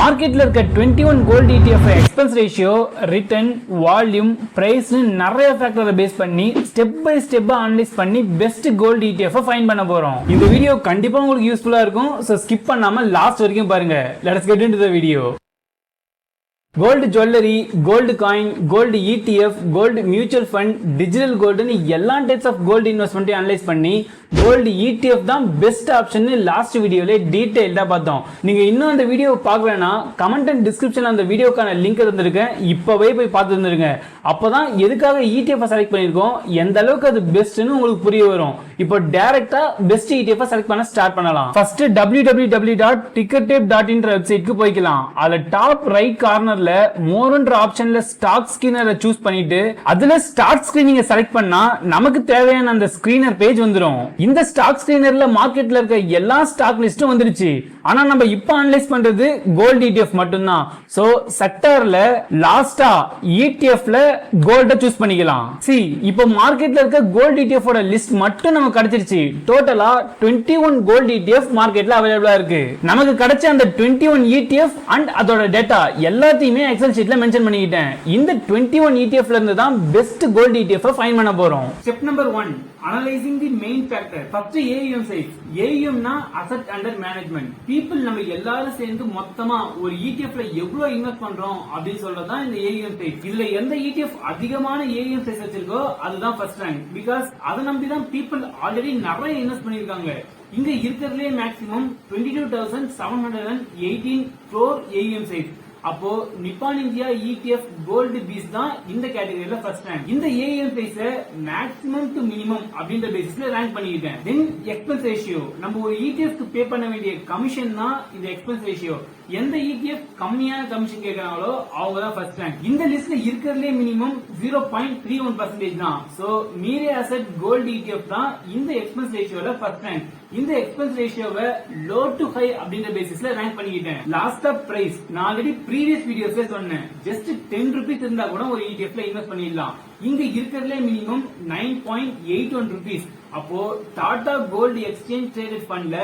மார்க்கெட்ல இருக்க 21 gold ETF expense ratio, return, volume, price நிறைய ஃபேக்டரை பேஸ் பண்ணி ஸ்டெப் பை ஸ்டெப்பா அனலைஸ் பண்ணி பெஸ்ட் கோல்ட் ETF ஃபைண்ட் பண்ண போறோம். இந்த வீடியோ கண்டிப்பா உங்களுக்கு யூஸ்ஃபுல்லா இருக்கும். சோ ஸ்கிப் பண்ணாம லாஸ்ட் வரைக்கும் பாருங்க. Let's get into the video. Gold jewellery, gold coin, gold ETF, gold mutual fund, digital கோல்டுன்னு எல்லா டைப்ஸ் ஆஃப் கோல்டு இன்வெஸ்ட்மெண்ட்டையும் அனலைஸ் பண்ணி கோல்டு ETF தான் பெஸ்ட் ஆப்ஷன் லாஸ்ட் வீடியோல டீடைல்டா பார்த்தோம். நீங்க இன்னும் அந்த வீடியோ பார்க்கலனா கமெண்ட் அண்ட் டிஸ்கிரிப்ஷன்ல அந்த வீடியோக்கான லிங்க் தந்திருக்கேன். இப்பவே போய் பார்த்து வந்துருங்க. அப்பதான் எதுக்காக ETF செலக்ட் பண்ணிருக்கோம், எந்த அளவுக்கு அது பெஸ்ட்னு உங்களுக்கு புரிய வரும். இப்போ டைரக்டா பெஸ்ட் ETF செலக்ட் பண்ண ஸ்டார்ட் பண்ணலாம். ஃபர்ஸ்ட் www.tickertape.in வெப்சைட்க்கு போய்க்கலாம். அதுல டாப் ரைட் கார்னர்ல மோர்ன்ற ஆப்ஷன்ல ஸ்டாக் ஸ்கிரீனரை சூஸ் பண்ணிட்டு அதுல ஸ்டார்ட் ஸ்கிரீனிங் செலக்ட் பண்ணா நமக்கு தேவையான அந்த ஸ்கிரீனர் பேஜ் வந்துரும். இந்த ஸ்டாக் ஸ்கிரீனர்ல மார்க்கெட்ல இருக்க எல்லா ஸ்டாக் லிஸ்டும் வந்துருச்சு. ஆனா நம்ம இப்ப அனலைஸ் பண்றது கோல்ட் ETF மட்டும்தான். சோ செக்டார்ல லாஸ்டா ETFல கோல்ட சூஸ் பண்ணிக்கலாம். இப்போ மார்க்கெட்ல இருக்க கோல்ட் ETF ஓட லிஸ்ட் மட்டும் நமக்கு கிடைச்சிருச்சு. டோட்டலா 21 கோல்ட் ETF மார்க்கெட்ல அவைலபிளா இருக்கு. நமக்கு கிடைச்ச அந்த 21 ETF அண்ட் அதோட டேட்டா எல்லாத்தையுமே எக்ஸல் ஷீட்ல மென்ஷன் பண்ணிக்கிட்டேன். இந்த 21 ETFல இருந்து தான் பெஸ்ட் கோல்ட் ETF ஃபைண்ட் பண்ண போறோம். Step number 1, analyzing the main factor. First AUM size. AUM னா asset under management. People நம்ம எல்லாரும் சேர்ந்து மொத்தமா ஒரு ETF ல எவ்வளவு இன்வெஸ்ட் பண்றோம் அப்படின்னு சொல்றது தான் இந்த AUM size. இதுல எந்த ETF அதிகமான AUM size வச்சிருக்கோ அதுதான் ஃபர்ஸ்ட் ரேங்க். பிகாஸ் அதை நம்பி தான் people ஆல்ரெடி நிறைய இன்வெஸ்ட் பண்ணிருக்காங்க. இங்க இருக்கிறதுலே மேக்ஸிமம் 22,718 crore AUM size. அப்போ Nippon India ETF gold piece தான் இந்த கேட்டகரியில ஃபர்ஸ்ட் ரேங்க். இந்த AUM price maximum to minimum அப்படின்ற பேசிஸ்ல ரேங்க் பண்ணிட்டேன். தென் எக்ஸ்பென்ஸ் ரேஷியோ, நம்ம ஒரு ETF க்கு பே பண்ண வேண்டிய கமிஷன் தான் இந்த எக்ஸ்பென்ஸ் ரேஷியோ. எந்த ETF கம்மியான கமிஷன் கேக்குறாங்களோ அவங்க தான் ஃபர்ஸ்ட் ரேங்க். இந்த லிஸ்ட்ல இருக்கிறதுலே மினிமம் 0.31% தான். சோ மீரே அசெட் கோல்டு ETF தான் இந்த எக்ஸ்பென்ஸ் ரேஷியோல ஃபர்ஸ்ட் ரேங்க். இந்த எக்ஸ்பென்ஸ் ரேஷியோவை லோ டு ஹை அப்படின்ற பேசிஸ்ல ரேங்க் பண்ணிட்டேன். லாஸ்ட் ஆஃப் பிரைஸ் நான் ஆல்ரெடி ப்ரீவியஸ் வீடியோஸ்ல சொன்னேன். ஜஸ்ட் 10 ரூபீஸ் இருந்தா கூட ஒரு ETFல இன்வெஸ்ட் பண்ணிடலாம். இங்க இருக்கிறதுல மினிமம் 9.81 ரூபீஸ். அப்போ டாடா கோல்டு எக்ஸ்சேஞ்ச் ட்ரேடட் ஃபண்ட்ல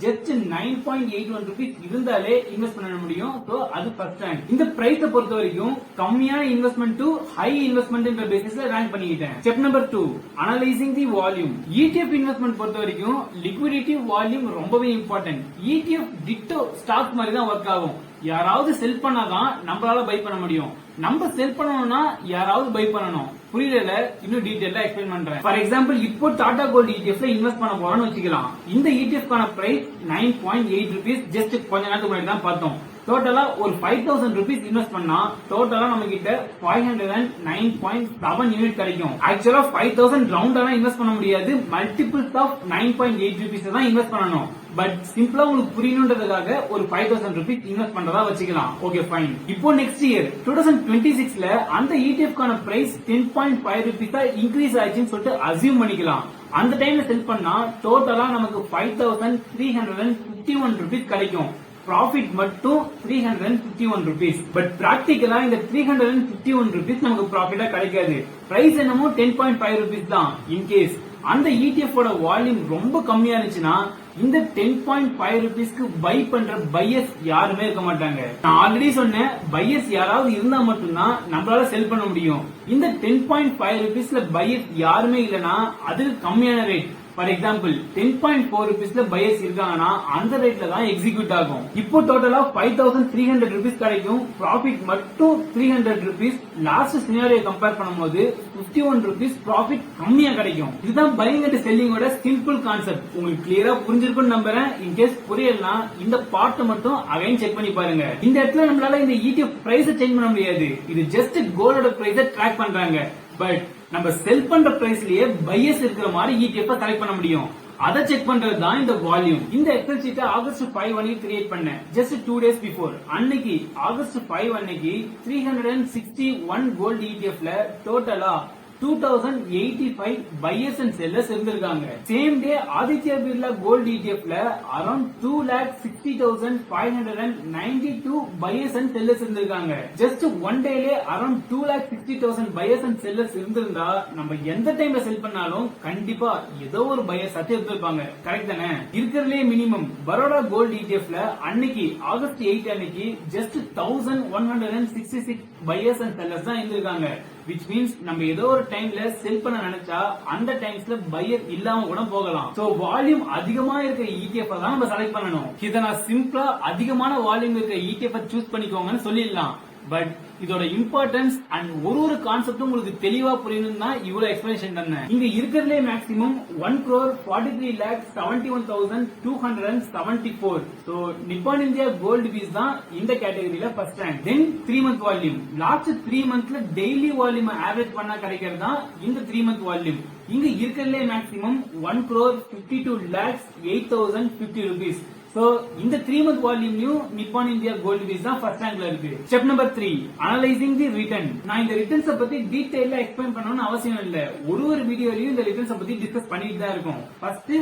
ஜஸ்ட் 9.81 ரூபீஸ் இருந்தாலே இன்வெஸ்ட் பண்ண முடியும். சோ அது ஃபர்ஸ்ட் ரேங்க். இந்த பிரைஸை பொறுத்த வரைக்கும் கம்மியான இன்வெஸ்ட்மெண்ட் டு ஹை இன்வெஸ்ட்மெண்ட் பேசிஸ்ல ரேங்க் பண்ணிட்டேன். Step number 2, analysing the volume. ETF investment பொறுத்த வரைக்கும் லிக்விடிட்டி, வால்யூம் ரொம்பவே இம்பார்ட்டன்ட். ETF டிட்டோ ஸ்டாக் மாதிரி தான் ஒர்க் ஆகும். யாராவது செல் பண்ணாதான் நம்மளால பை பண்ண முடியும். நம்ம செல் பண்ணணும்னா யாராவது பை பண்ணணும். புரியல, இன்னும் டீடைலா எக்ஸ்பிளைன் பண்றேன். ஃபார் எக்ஸாம்பிள், இப்போ டாடா கோல்டு ETF இன்வெஸ்ட் பண்ண போறோம்னு வச்சுக்கலாம். இந்த ETF கான பிரைஸ் 9.8 ரூபீஸ். ஜஸ்ட் கொஞ்ச நேரத்துக்கு முன்னாடி தான் பார்த்தோம். டோட்டலா ஒரு 5,000 ரூபீஸ் இன்வெஸ்ட் பண்ணா டோட்டலா நம்ம கிட்ட 509.7 யூனிட் கிடைக்கும். ஆக்சுவலா 5,000 ரவுண்டாலாம் இன்வெஸ்ட் பண்ண முடியாது. மல்டிபிள்ஸ் ஆஃப் 9.8 ரூபீஸ் தான் இன்வெஸ்ட் பண்ணணும். பட் சிம்பிளா உங்களுக்கு புரியணுன்றதுக்காக ஒரு 5,000 ரூபீஸ் இன்வெஸ்ட் பண்றதா வச்சுக்கலாம். Okay fine. இப்போ நெக்ஸ்ட் இயர் 2026ல அந்த ETF கான பிரைஸ் 10.5 ரூபீஸா இன்க்ரீஸ் ஆயிடுச்சுன்னு சொல்லிட்டு அசியூம் பண்ணிக்கலாம். அந்த டைம்ல செல் பண்ணா டோட்டலா நமக்கு 5,351 ரூபீஸ் கிடைக்கும். ப்ராஃபிட் மட்டும் 351 ரூபீஸ். பட் பிராக்டிகலா இந்த 351 ரூபீஸ் நமக்கு ப்ராஃபிட்டா கிடைக்காது. பிரைஸ் என்னமோ 10.5 ரூபீஸ் தான். இன்கேஸ் அந்த ETF ஓட வால்யூம் ரொம்ப கம்மியா இருந்துச்சுன்னா இந்த 10.5 ரூபீஸ்க்கு பை பண்ற பையர்ஸ் யாருமே இருக்க மாட்டாங்க. நான் ஆல்ரெடி சொன்னேன், பையர்ஸ் யாராவது இருந்தா மட்டும்தான் நம்மளால செல் பண்ண முடியும். இந்த 10.5 ரூபீஸ்ல பையர்ஸ் யாருமே இல்லனா அதுக்கு கம்மியான ரேட். ஃபார் எக்ஸாம்பிள் 10.4 ரூபீஸ்ல பையர்ஸ் இருக்காங்கன்னா அந்த ரேட்ல தான் எக்ஸிக்யூட் ஆகும். இப்போ டோட்டலா 5,300 ரூபீஸ் கிடைக்கும். ப்ராஃபிட் மட்டும் 300 ரூபீஸ். லாஸ்ட் சினாரியோ கம்பேர் பண்ணும்போது 51 ரூபீஸ் ப்ராஃபிட் கம்மியா கிடைக்கும். இதுதான் பையிங் அண்ட் செல்லிங்கோட சிம்பிள் கான்செப்ட். உங்களுக்கு கிளியரா புரிஞ்சிருக்கும்னு நம்புறேன். இன்கேஸ் புரியலனா இந்த பார்ட் மட்டும் அகைன் செக் பண்ணி பாருங்க. இந்த இடத்துல நம்மளால இந்த ETF பிரைஸ் சேஞ்ச் பண்ண முடியாது. இது ஜஸ்ட் கோல்டோட பிரைஸை ட்ராக் பண்றாங்க. பட் நம்ம செல் பண்ற பிரைஸ்லயே பையர்ஸ் இருக்கிற மாதிரி ETF செலக்ட் பண்ண முடியும். அதை செக் பண்றது தான் இந்த வால்யூம். இந்த எக்ஸல் ஷீட்டை ஆகஸ்ட் 5 அன்னைக்கு கிரியேட் பண்ணேன். Just 2 days before. அன்னைக்கு ஆகஸ்ட் 5 அன்னைக்கு 361 கோல்ட் ETFல டோட்டலா 2085 buyers and sellers இருந்திருக்காங்க. Same day Aditya Birla gold இடிஎஃப்ல அரௌண்ட் 2,60,592 buyers and sellers இருந்திருக்காங்க. ஜஸ்ட் ஒன் டேலே அரௌண்ட் 2,60,000 buyers and sellers இருந்திருந்தா நம்ம எந்த டைம்ல செல் பண்ணாலும் கண்டிப்பா ஏதோ ஒரு பையர் சத்தி எடுத்திருப்பாங்க. கரெக்ட் தானே? இருக்கிறதுலே மினிமம் பரோடா கோல்ட் இடிஎஃப்ல அன்னைக்கு ஆகஸ்ட் 8 அன்னைக்கு ஜஸ்ட் 1,166 buyers and sellers தான் இருந்திருக்காங்க. which means நம்ம ஏதோ ஒரு டைம்ல செல் பண்ண நினைச்சா அந்த டைம்ஸ்ல பையர் இல்லாம கூட போகலாம். சோ வால்யூம் அதிகமா இருக்க ETF தான் நம்ம செலக்ட் பண்ணணும். இத நான் சிம்பிளா அதிகமான வால்யூம் இருக்க ETF சூஸ் பண்ணிக்கோங்கன்னு சொல்லிடலாம். பட் இதோட இம்பார்ட்டன்ஸ் அண்ட் ஒரு கான்செப்டும் உங்களுக்கு தெளிவா புரியணும் தான் இவ்வளவு எக்ஸ்பிளனேஷன் பண்ணேன். இங்க இருக்கிறதுலே maximum 1,43,71,274. So Nippon India gold piece தான் இந்த கேட்டகரியில first rank. Then 3 month volume. Last 3 மந்த்ல டெய்லி வால்யூம் ஆவரேஜ் பண்ணா கிடைக்கிறது தான் இந்த 3 மந்த் வால்யூம். இங்க இருக்கிறதுலே மேக்ஸிமம் 1,52,08,050 rupees. சோ இந்த 3 மந்த் வால்யூம்லயும் நிப்பான் இந்தியா கோல்டு பீஸ் தான் ஃபர்ஸ்ட் ரேங்க்ல இருக்கு. Step number 3, analysing the return. நான் இந்த ரிட்டர்ன்ஸ் பத்தி டீடைலா எக்ஸ்பிளைன் பண்ணணும்னு அவசியம் இல்ல. ஒரு வீடியோலயும் இந்த ரிட்டர்ன்ஸ் பத்தி டிஸ்கஸ் பண்ணிட்டு தான் இருக்கும். First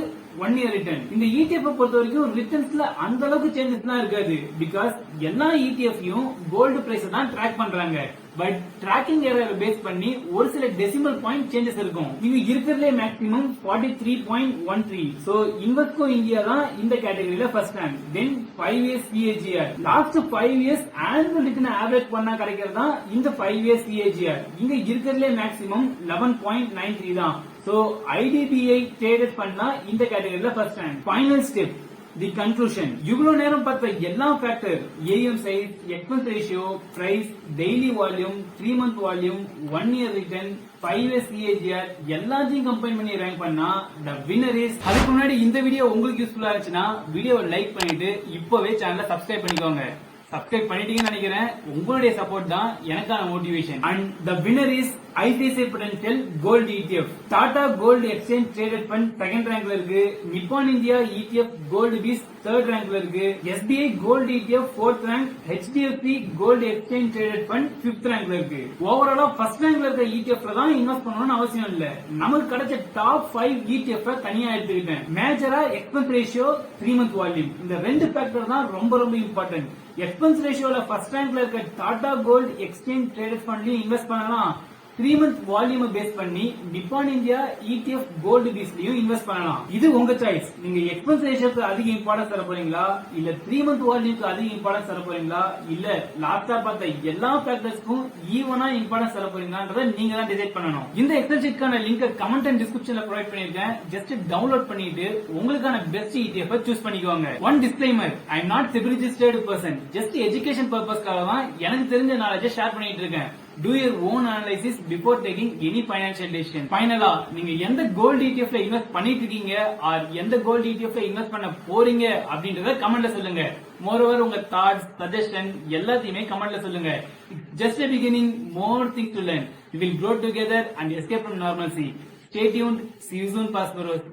1 year return. இந்த ETF பொறுத்த வரைக்கும் ரிட்டர்ன்ஸ்ல அந்த அளவுக்கு சேஞ்சஸ் தான் இருக்காது. பிகாஸ் எல்லா ETFயும் கோல்டு பிரைஸ் தான் ட்ராக் பண்றாங்க. பட் ட்ராக்கிங் எரர் பேஸ் பண்ணி ஒரு சில டெசிமல் பாயிண்ட் சேஞ்சஸ் இருக்கும். இது இருக்கிறதுலே மேக்ஸிமம் 43.13. சோ இன்வெஸ்ட்கோ இந்தியா தான் இந்த கேட்டகரியில ஃபர்ஸ்ட் ரேங்க். தென் 5 years CAGR. Last 5 years annual return average பண்ணா கிடைக்கிறது தான் இந்த 5 years CAGR. இங்க இருக்கிறதுலே மேக்ஸிமம் 11.93 தான். சோ IDBI ட்ரேடட் பண்ணா இந்த கேட்டகரியில first rank. Final step, the conclusion. இவ்வளவு நேரம் பார்த்த எல்லா factor, AUM size, expense ratio, price, daily volume, 3 month volume, 1 year return, 5 years CAGR எல்லாத்தையும் கம்பைன் பண்ணி ரேங்க் பண்ணா the winner is. அதுக்கு முன்னாடி இந்த வீடியோ உங்களுக்கு யூஸ்ஃபுல்லா இருந்துச்சுன்னா வீடியோவை லைக் பண்ணிட்டு இப்பவே சேனலை சப்ஸ்கிரைப் பண்ணிக்கோங்க. சப்ஸ்கிரைப் பண்ணிட்டீங்கன்னு நினைக்கிறேன். உங்களுடைய சப்போர்ட் தான் எனக்கான motivation. And the winner is ICICI Prudential gold ETF. Tata gold exchange traded fund second ரேங்க்ல இருக்கு. Nippon India ETF gold bees third ரேங்க்ல இருக்கு. SBI gold ETF fourth rank. HDFC gold exchange traded fund fifth ரேங்க்ல இருக்கு. ஓவராலா first ரேங்க்ல இருக்க ETF தான் இன்வெஸ்ட் பண்ணணும்னு அவசியம் இல்ல. நமக்கு கிடைச்ச டாப் 5 ETF தனியா எடுத்துக்கிட்டேன். மேஜரா எக்ஸ்பென்ஸ் ரேஷியோ, 3 மந்த் வால்யூம், இந்த ரெண்டு ஃபேக்டர் தான் ரொம்ப ரொம்ப இம்பார்ட்டன்ட். எக்ஸ்பென்ஸ் ரேஷியோல ஃபர்ஸ்ட் ரேங்க்ல இருக்க டாடா கோல்டு எக்ஸ்சேஞ்ச் ட்ரேடட் ஃபண்ட்லயும் இன்வெஸ்ட் பண்ணலாம். 3 மந்த் வால்யூம் பேஸ் பண்ணி நிப்பான் இந்தியா ETF கோல்டு பீஸ்லயும் இன்வெஸ்ட் பண்ணலாம். இது உங்க சாய்ஸ். நீங்க எக்ஸ்பென்ஸ் ரேஷியோக்கு அதிக இம்பார்ட்டன்ஸ் தர போறீங்களா, இல்ல 3 மந்த் வால்யூம்க்கு அதிக இம்பார்ட்டன்ஸ் தர போறீங்களா, இல்ல லாஸ்டா பார்த்த எல்லா ஃபேக்டர்ஸ்க்கும் ஈவனா இம்பார்ட்டன்ஸ் தர போறீங்களான்றத நீங்க தான் டிசைட் பண்ணணும். இந்த எக்ஸல் ஷீட்கான லிங்க் கமெண்ட் அண்ட் டிஸ்கிரிப்ஷன்ல ப்ரொவைட் பண்ணிருக்கேன். ஜஸ்ட் டவுன்லோட் பண்ணிட்டு உங்களுக்கான பெஸ்ட் ETF சூஸ் பண்ணிக்கோங்க. One disclaimer, I am not SEBI registered person. Just education பர்பஸ்க்காக தான் எனக்கு தெரிஞ்ச நாலேஜை ஷேர் பண்ணிட்டு இருக்கேன். Do your own analysis before taking any financial decision. ஃபைனலா நீங்க எந்த கோல்ட் ETF இன்வெஸ்ட் பண்ணிட்டு இருக்கீங்க ஆர் எந்த கோல்ட் ETF இன்வெஸ்ட் பண்ண போறீங்க அப்படின்றத கமெண்ட்ல சொல்லுங்க. மோரோவர் உங்க தாட்ஸ், சஜஷன் எல்லாத்தையுமே கமெண்ட்ல சொல்லுங்க. Just a beginning, more things to learn. We will grow together and escape from normalcy. Stay tuned. See you soon, prosperous.